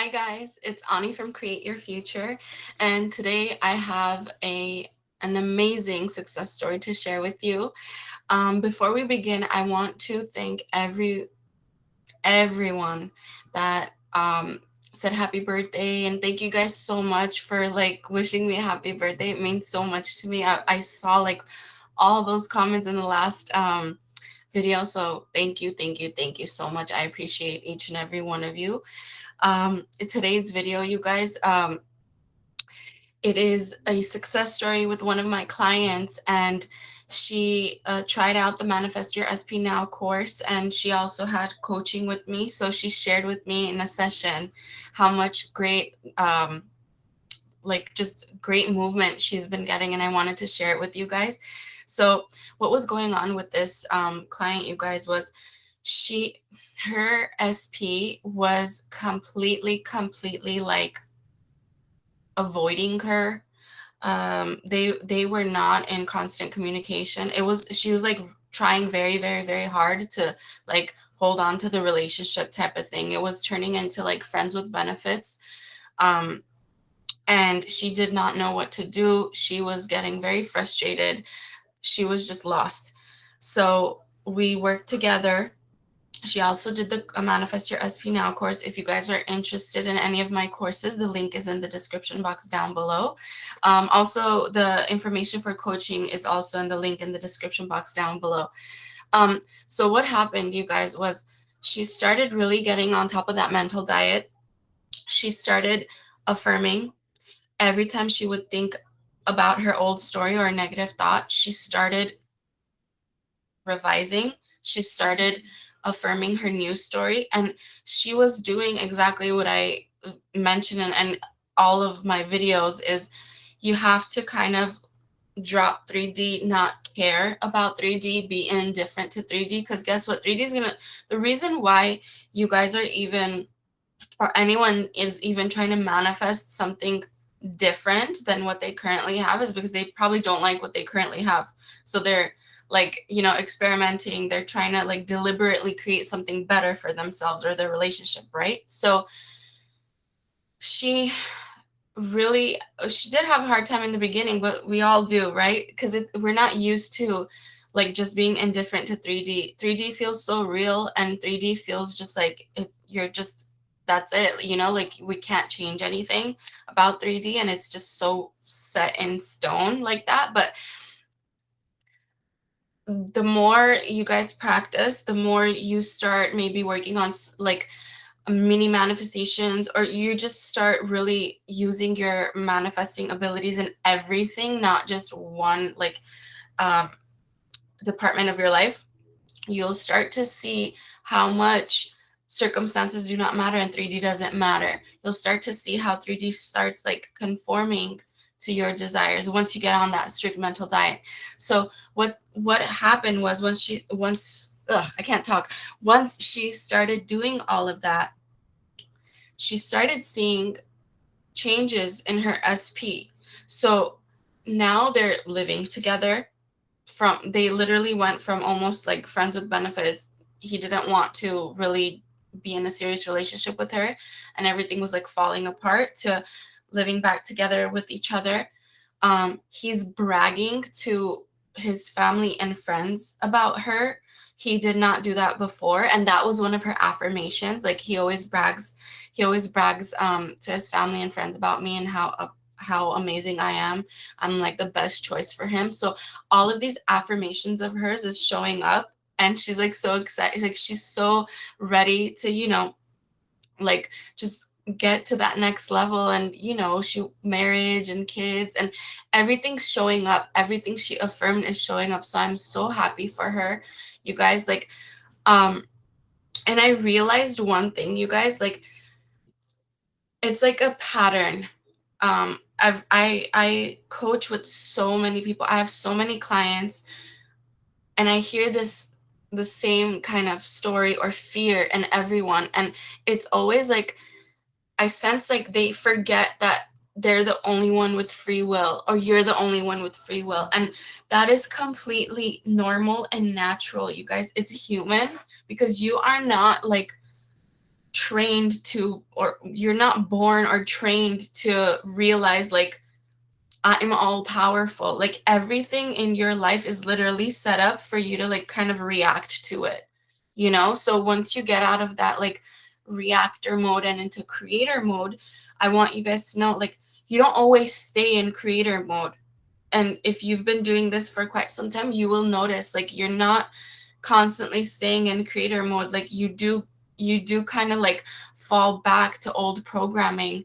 Hi guys, it's Ani from Create Your Future, and today I have an amazing success story to share with you. Before we begin, I want to thank everyone that said happy birthday, and thank you guys so much for wishing me a happy birthday. It means so much to me. I saw all those comments in the last video, so thank you so much. I appreciate each and every one of you. Today's video, you guys, it is a success story with one of my clients, and she tried out the Manifest Your SP Now course, and she also had coaching with me. So she shared with me in a session how much great just great movement she's been getting, and I wanted to share it with you guys. So what was going on with this client, you guys, was her SP was completely like avoiding her. They were not in constant communication. She was like trying very hard to like hold on to the relationship type of thing. It was turning into like friends with benefits. And she did not know what to do. She was getting very frustrated. She was just lost. So we worked together. She also did the Manifest Your SP Now course. If you guys are interested in any of my courses, the link is in the description box down below. Also, the information for coaching is also in the link in the description box down below. So what happened, you guys, was she started really getting on top of that mental diet. She started affirming. Every time she would think about her old story or a negative thought, she started revising. She started affirming her new story, and she was doing exactly what I mentioned in all of my videos. Is you have to kind of drop 3D, not care about 3D, be indifferent to 3D, because guess what, 3D is gonna, the reason why you guys are even, or anyone is even trying to manifest something different than what they currently have, is because they probably don't like what they currently have. So they're experimenting. They're trying to like deliberately create something better for themselves or their relationship, right? So she did have a hard time in the beginning, but we all do, right? Because we're not used to like just being indifferent to 3D. 3D feels so real, and 3D feels just like you're just, that's it, like we can't change anything about 3D, and it's just so set in stone like that. But the more you guys practice, the more you start maybe working on like mini manifestations, or you just start really using your manifesting abilities in everything, not just one department of your life, you'll start to see how much circumstances do not matter and 3D doesn't matter. You'll start to see how 3D starts like conforming to your desires once you get on that strict mental diet. So what happened was once she started doing all of that, she started seeing changes in her SP. So now they're living together. They literally went from almost like friends with benefits. He didn't want to really be in a serious relationship with her, and everything was like falling apart, to living back together with each other. He's bragging to his family and friends about her. He did not do that before, and that was one of her affirmations. Like he always brags to his family and friends about me, and how amazing I am. I'm like the best choice for him. So all of these affirmations of hers is showing up, and she's like so excited. Like she's so ready to, like just get to that next level, and she marriage and kids and everything's showing up. Everything she affirmed is showing up. So I'm so happy for her, you guys. And I realized one thing, you guys, like it's like a pattern. I coach with so many people. I have so many clients, and I hear the same kind of story or fear in everyone, and it's always like I sense like they forget that they're the only one with free will, or you're the only one with free will, and that is completely normal and natural, you guys. It's human, because you are not like trained to, or you're not born or trained to realize like I'm all powerful. Like everything in your life is literally set up for you to like kind of react to it, you know? So once you get out of that like reactor mode and into creator mode, I want you guys to know like you don't always stay in creator mode. And if you've been doing this for quite some time, you will notice like you're not constantly staying in creator mode. Like you do kind of like fall back to old programming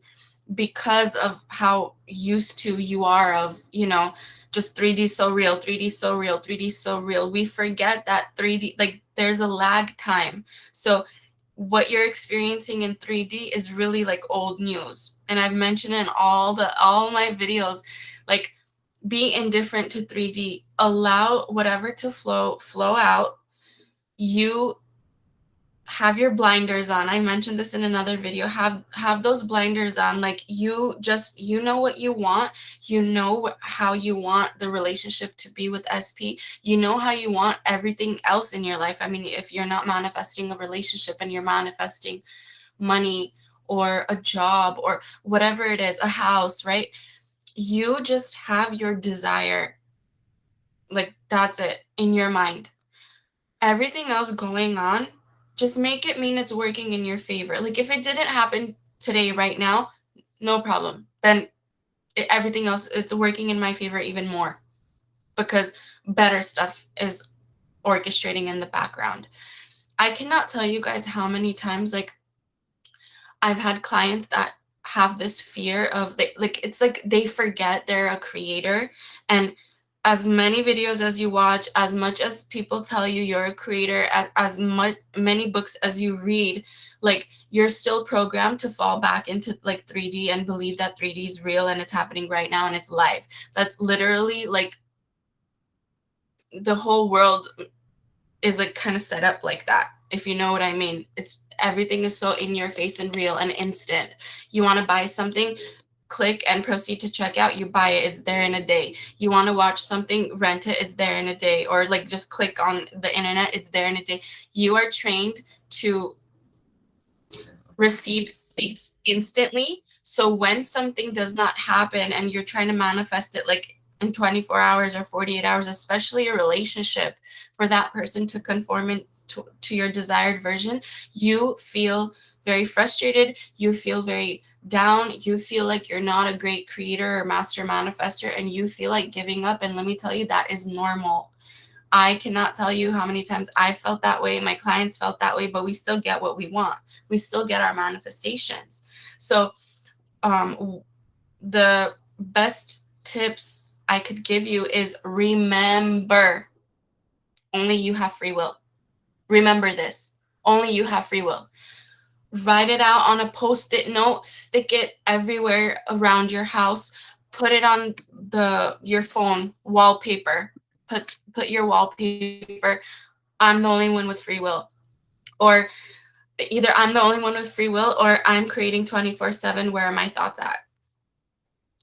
because of how used to you are of, you know, just 3D so real, 3D so real, 3D so real. We forget that 3D, like there's a lag time. So what you're experiencing in 3D is really like old news. And I've mentioned in all my videos, like be indifferent to 3D, allow whatever to flow out. You have your blinders on. I mentioned this in another video. Have those blinders on. Like you know what you want. You know how you want the relationship to be with SP. You know how you want everything else in your life. I mean, if you're not manifesting a relationship and you're manifesting money or a job or whatever it is, a house, right? You just have your desire. Like that's it in your mind. Everything else going on, just make it mean it's working in your favor. Like if it didn't happen today, right now, no problem. Then everything else, it's working in my favor even more because better stuff is orchestrating in the background. I cannot tell you guys how many times like I've had clients that have this fear of like it's like they forget they're a creator, and as many videos as you watch, as much as people tell you you're a creator, as many books as you read, like you're still programmed to fall back into like 3D and believe that 3D is real and it's happening right now and it's live. That's literally like the whole world is like kind of set up like that, if you know what I mean. It's everything is so in your face and real and instant. You want to buy something, click and proceed to checkout. You buy it, it's there in a day. You want to watch something, rent it, it's there in a day. Or like just click on the internet, it's there in a day. You are trained to receive things instantly. So when something does not happen and you're trying to manifest it like in 24 hours or 48 hours, especially a relationship, for that person to conform to your desired version, you feel very frustrated, you feel very down, you feel like you're not a great creator or master manifester, and you feel like giving up. And let me tell you, that is normal. I cannot tell you how many times I felt that way, my clients felt that way, but we still get what we want. We still get our manifestations. So the best tips I could give you is remember, only you have free will. Remember this. Only you have free will. Write it out on a Post-it note. Stick it everywhere around your house. Put it on your phone wallpaper. Put your wallpaper. I'm the only one with free will. Or either I'm the only one with free will or I'm creating 24/7. Where are my thoughts at?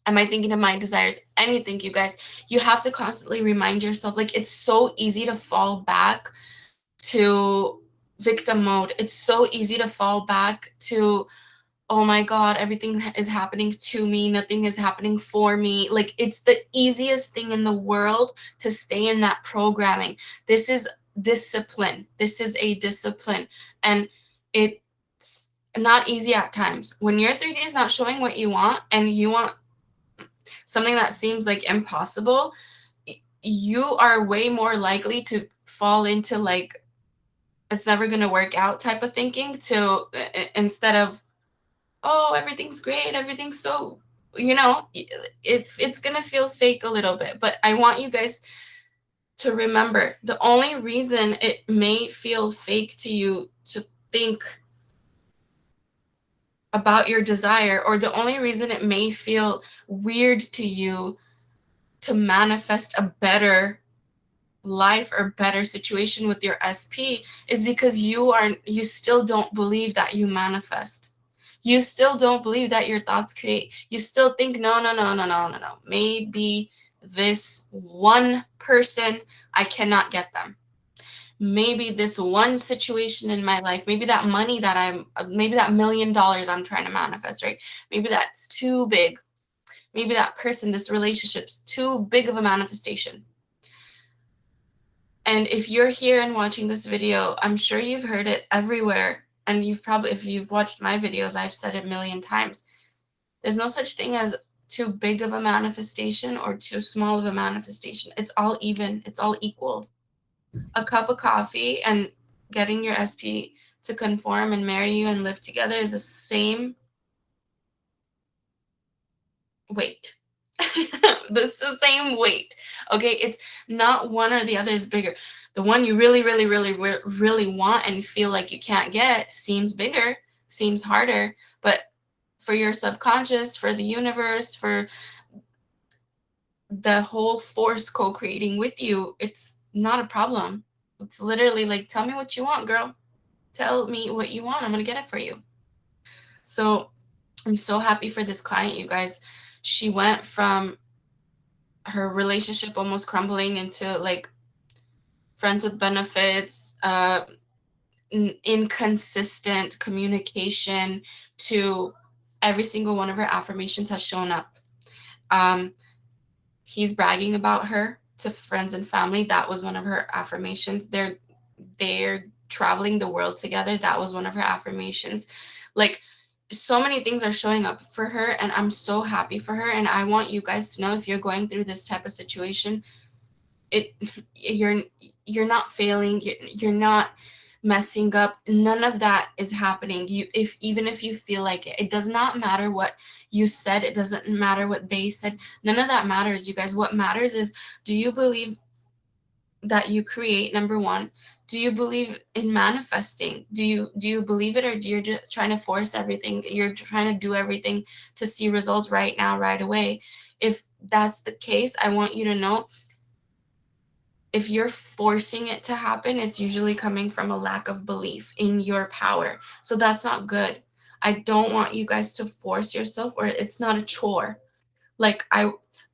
Am I thinking of my desires? Anything, you guys. You have to constantly remind yourself. Like it's so easy to fall back to victim mode. It's so easy to fall back to, oh my God, everything is happening to me. Nothing is happening for me. Like it's the easiest thing in the world to stay in that programming. This is discipline. This is a discipline. And it's not easy at times. When your 3D is not showing what you want and you want something that seems like impossible, you are way more likely to fall into like it's never going to work out type of thinking, to instead of, oh, everything's great, everything's so, you know, if it's going to feel fake a little bit. But I want you guys to remember, the only reason it may feel fake to you to think about your desire, or the only reason it may feel weird to you to manifest a better life or better situation with your SP, is because you still don't believe that you manifest. You still don't believe that your thoughts create. You still think, no. Maybe this one person, I cannot get them. maybe this one situation in my life, maybe that money that maybe that $1 million I'm trying to manifest, right? Maybe that's too big. Maybe that person, this relationship's too big of a manifestation. And if you're here and watching this video, I'm sure you've heard it everywhere. And you've probably, if you've watched my videos, I've said it a million times. There's no such thing as too big of a manifestation or too small of a manifestation. It's all even. It's all equal. A cup of coffee and getting your SP to conform and marry you and live together is the same weight. This is the same weight. Okay, it's not one or the other is bigger. The one you really, really, really, really want and feel like you can't get seems bigger, seems harder, but for your subconscious, for the universe, for the whole force co-creating with you, it's not a problem. It's literally like, tell me what you want, girl. Tell me what you want. I'm going to get it for you. So I'm so happy for this client, you guys. She went from her relationship almost crumbling into like friends with benefits, inconsistent communication, to every single one of her affirmations has shown up. He's bragging about her to friends and family. That was one of her affirmations. They're traveling the world together. That was one of her affirmations. Like, so many things are showing up for her, and I'm so happy for her. And I want you guys to know, if you're going through this type of situation, you're not failing. You're not messing up. None of that is happening. Even if you feel like it does not matter what you said. It doesn't matter what they said. None of that matters, you guys. What matters is, do you believe that you create? Number one, do you believe in manifesting? Do you believe it, or do you just trying to force everything? You're trying to do everything to see results right now, right away. If that's the case, I want you to know, if you're forcing it to happen, it's usually coming from a lack of belief in your power. So that's not good. I don't want you guys to force yourself, or it's not a chore.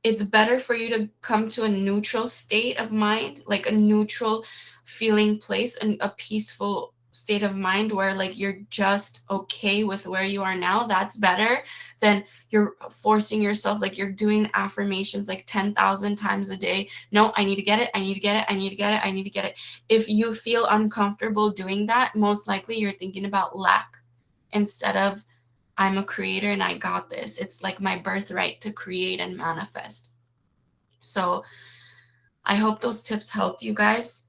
It's better for you to come to a neutral state of mind, like a neutral feeling place, and a peaceful state of mind where like you're just okay with where you are now. That's better than you're forcing yourself, like you're doing affirmations like 10,000 times a day. No, I need to get it. I need to get it. I need to get it. I need to get it. If you feel uncomfortable doing that, most likely you're thinking about lack instead of, I'm a creator and I got this. It's like my birthright to create and manifest. So I hope those tips helped you guys.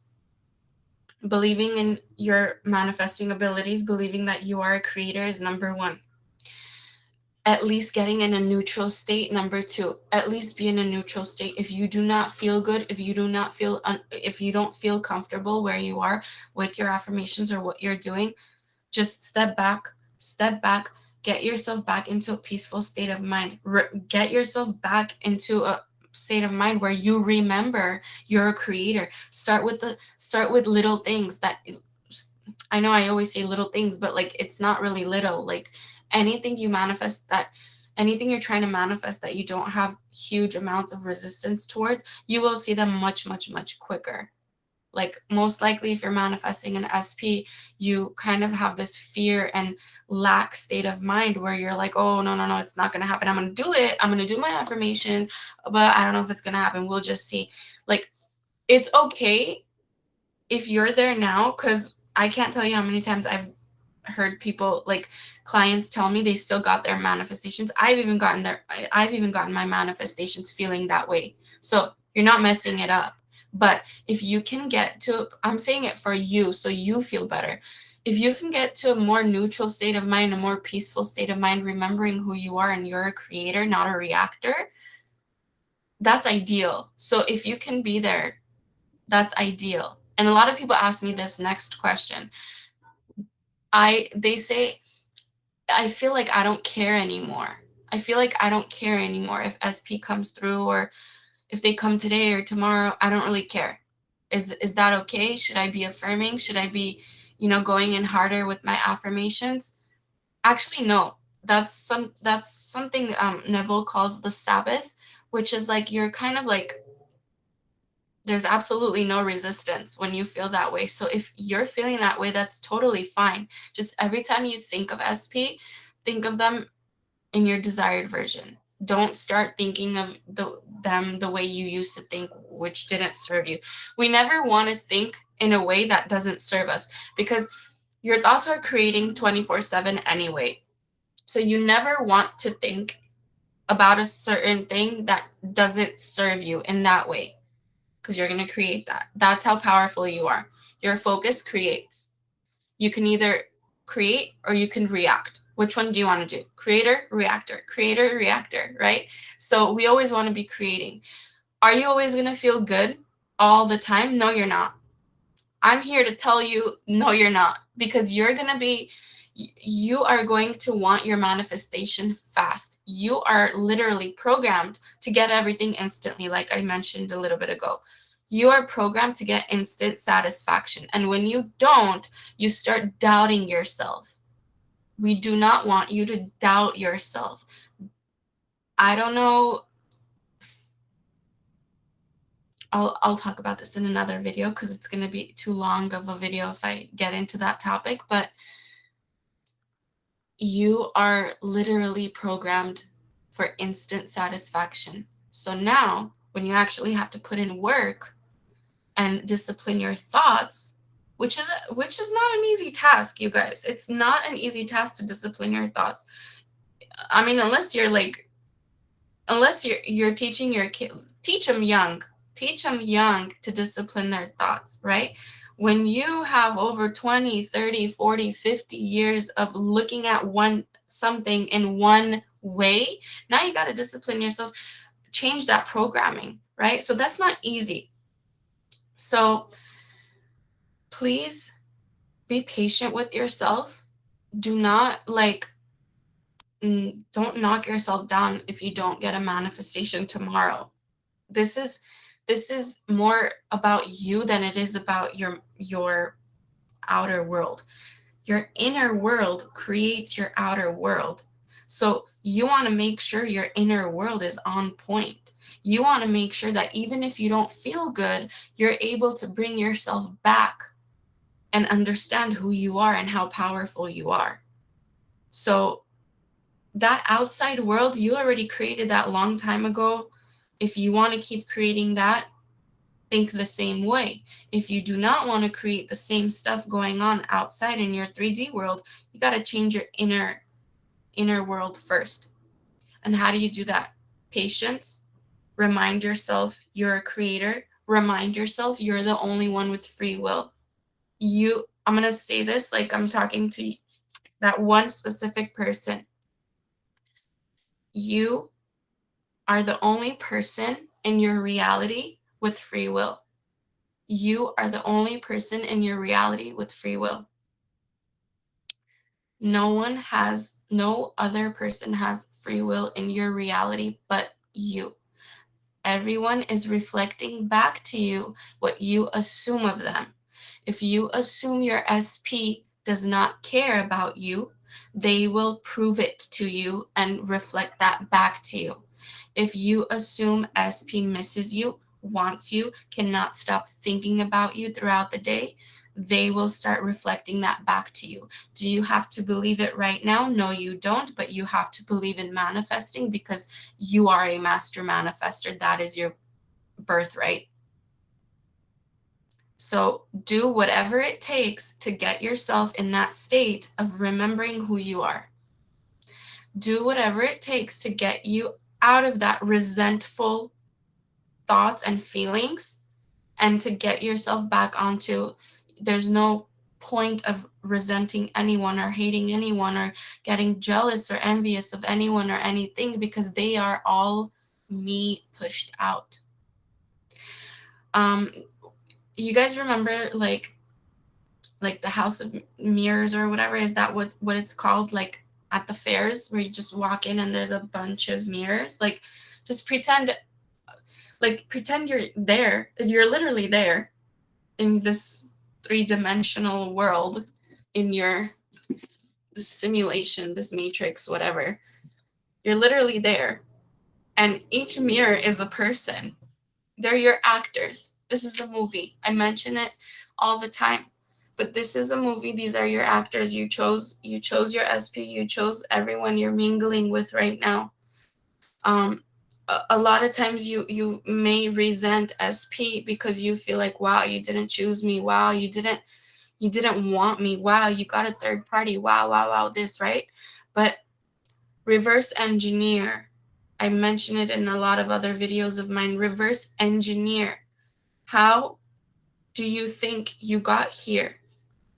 Believing in your manifesting abilities, believing that you are a creator, is number one. At least getting in a neutral state. Number two, at least be in a neutral state. If you do not feel good, if you don't feel comfortable where you are with your affirmations or what you're doing, just step back, get yourself back into a peaceful state of mind. Get yourself back into a state of mind where you remember you're a creator. Start with little things. That, I know I always say little things, but like, it's not really little. Like, anything you manifest, anything you're trying to manifest that you don't have huge amounts of resistance towards, you will see them much, much, much quicker. Like, most likely, if you're manifesting an SP, you kind of have this fear and lack state of mind where you're like, oh, no, it's not going to happen. I'm going to do it. I'm going to do my affirmations, but I don't know if it's going to happen. We'll just see. Like, it's okay if you're there now, because I can't tell you how many times I've heard people, like clients, tell me they still got their manifestations. I've even gotten my manifestations feeling that way. So you're not messing it up. But if you can get to, I'm saying it for you so you feel better. If you can get to a more neutral state of mind, a more peaceful state of mind, remembering who you are and you're a creator, not a reactor, that's ideal. So if you can be there, that's ideal. And a lot of people ask me this next question. They say, I feel like I don't care anymore. I feel like I don't care anymore if SP comes through, or if they come today or tomorrow. I don't really care. Is that okay? Should I be affirming? Should I be, going in harder with my affirmations? Actually, no. That's something Neville calls the sabbath, which is like, you're kind of like There's absolutely no resistance when you feel that way. So if you're feeling that way, that's totally fine. Just every time you think of SP, think of them in your desired version. Don't start thinking of them the way you used to think, which didn't serve you. We never want to think in a way that doesn't serve us, because your thoughts are creating 24/7 anyway. So you never want to think about a certain thing that doesn't serve you in that way, because you're going to create that. That's how powerful you are. Your focus creates. You can either create or you can react. Which one do you want to do? Creator, reactor, right? So we always want to be creating. Are you always going to feel good all the time? No, you're not. I'm here to tell you, no, you're not, because you are going to want your manifestation fast. You are literally programmed to get everything instantly, like I mentioned a little bit ago. You are programmed to get instant satisfaction. And when you don't, you start doubting yourself. We do not want you to doubt yourself. I don't know. I'll talk about this in another video, because it's going to be too long of a video if I get into that topic. But you are literally programmed for instant satisfaction. So now, when you actually have to put in work and discipline your thoughts, which is not an easy task, you guys. It's not an easy task to discipline your thoughts. I mean, unless you're teaching your kid, teach them young to discipline their thoughts, right? When you have over 20, 30, 40, 50 years of looking at something in one way, now you got to discipline yourself, change that programming, right? So that's not easy. So please be patient with yourself. Do not don't knock yourself down if you don't get a manifestation tomorrow. This is more about you than it is about your outer world. Your inner world creates your outer world. So you want to make sure your inner world is on point. You want to make sure that even if you don't feel good, you're able to bring yourself back and understand who you are and how powerful you are. So that outside world, you already created that long time ago. If you want to keep creating that, think the same way. If you do not want to create the same stuff going on outside in your 3D world, you got to change your inner world first. And how do you do that? Patience. Remind yourself you're a creator. Remind yourself you're the only one with free will. I'm going to say this like I'm talking to that one specific person. You are the only person in your reality with free will. You are the only person in your reality with free will. No other person has free will in your reality but you. Everyone is reflecting back to you what you assume of them. If you assume your SP does not care about you, they will prove it to you and reflect that back to you. If you assume SP misses you, wants you, cannot stop thinking about you throughout the day, they will start reflecting that back to you. Do you have to believe it right now? No, you don't, but you have to believe in manifesting, because you are a master manifester. That is your birthright. So do whatever it takes to get yourself in that state of remembering who you are. Do whatever it takes to get you out of that resentful thoughts and feelings, and to get yourself back onto, there's no point of resenting anyone or hating anyone or getting jealous or envious of anyone or anything, because they are all me pushed out. You guys remember like the House of Mirrors or whatever? Is that what it's called? Like at the fairs where you just walk in and there's a bunch of mirrors. Like just pretend you're there. You're literally there in this 3-dimensional world, in this simulation, this matrix, whatever. You're literally there. And each mirror is a person. They're your actors. This is a movie. I mention it all the time. But this is a movie. These are your actors. You chose your SP. You chose everyone you're mingling with right now. A lot of times you may resent SP because you feel like, wow, you didn't choose me. Wow, you didn't want me. Wow, you got a third party. Wow, this, right? But reverse engineer. I mention it in a lot of other videos of mine. Reverse engineer. How do you think you got here?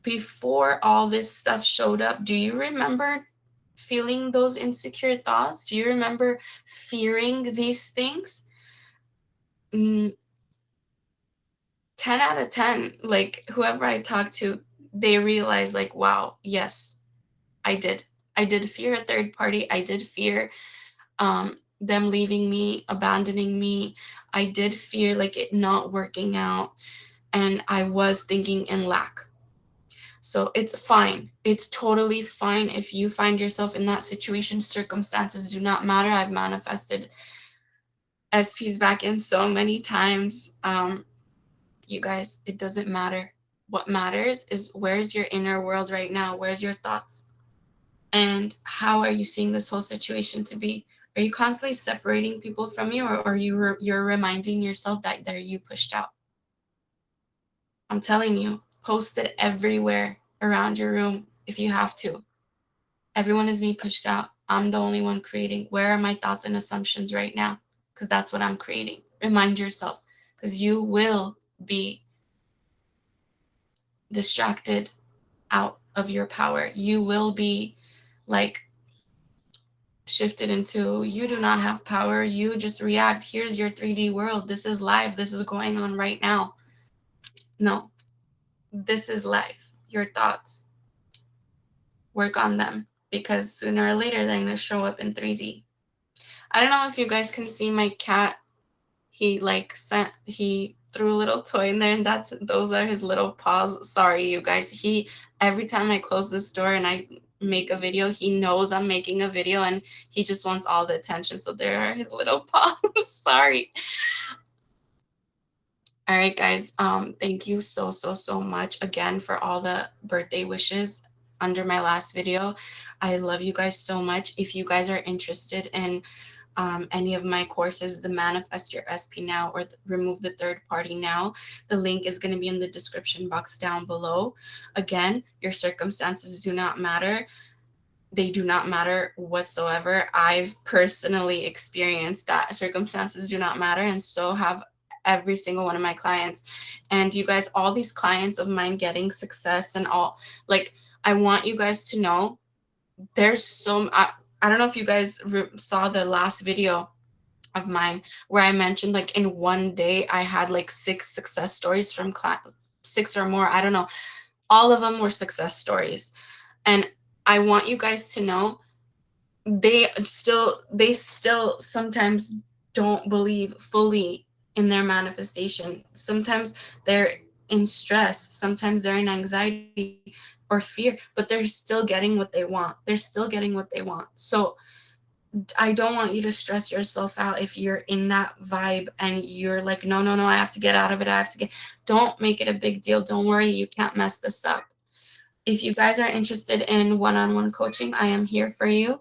Before all this stuff showed up, do you remember feeling those insecure thoughts? Do you remember fearing these things? 10 out of 10, like whoever I talked to, they realize like, wow, yes, I did. I did fear a third party. I did fear them leaving me, abandoning me. I did fear like it not working out. And I was thinking in lack. So it's fine. It's totally fine if you find yourself in that situation. Circumstances do not matter. I've manifested SPs back in so many times. You guys, it doesn't matter. What matters is where's your inner world right now? Where's your thoughts? And how are you seeing this whole situation to be? Are you constantly separating people from you, or are you're reminding yourself that they're you pushed out? I'm telling you, post it everywhere around your room if you have to. Everyone is me pushed out. I'm the only one creating. Where are my thoughts and assumptions right now? Because that's what I'm creating. Remind yourself, because you will be distracted out of your power. You will be like shifted into, you do not have power. You just react. Here's your 3D world. This is live. This is going on right now. No, this is life. Your thoughts. Work on them, because sooner or later they're going to show up in 3D. I don't know if you guys can see my cat. He threw a little toy in there, and those are his little paws. Sorry, you guys. Every time I close this door and I make a video, he knows I'm making a video and he just wants all the attention. So there are his little paws. Sorry. All right, guys. Thank you so much again for all the birthday wishes under my last video. I love you guys so much. If you guys are interested in any of my courses, the Manifest Your SP Now or Remove the Third Party Now, the link is going to be in the description box down below. Again, your circumstances do not matter. They do not matter whatsoever. I've personally experienced that circumstances do not matter, and so have every single one of my clients. And you guys, all these clients of mine getting success and all, like, I want you guys to know there's so I don't know if you guys saw the last video of mine where I mentioned like in one day I had like 6 success stories from 6 or more. I don't know. All of them were success stories. And I want you guys to know they still sometimes don't believe fully in their manifestation. Sometimes they're in stress. Sometimes they're in anxiety or fear, but they're still getting what they want. They're still getting what they want. So I don't want you to stress yourself out if you're in that vibe and you're like, no, I have to get out of it. Don't make it a big deal. Don't worry. You can't mess this up. If you guys are interested in one-on-one coaching, I am here for you.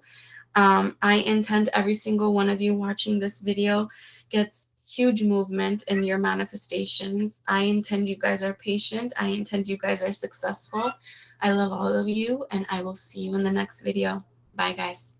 I intend every single one of you watching this video gets huge movement in your manifestations. I intend you guys are patient. I intend you guys are successful. I love all of you, and I will see you in the next video. Bye, guys.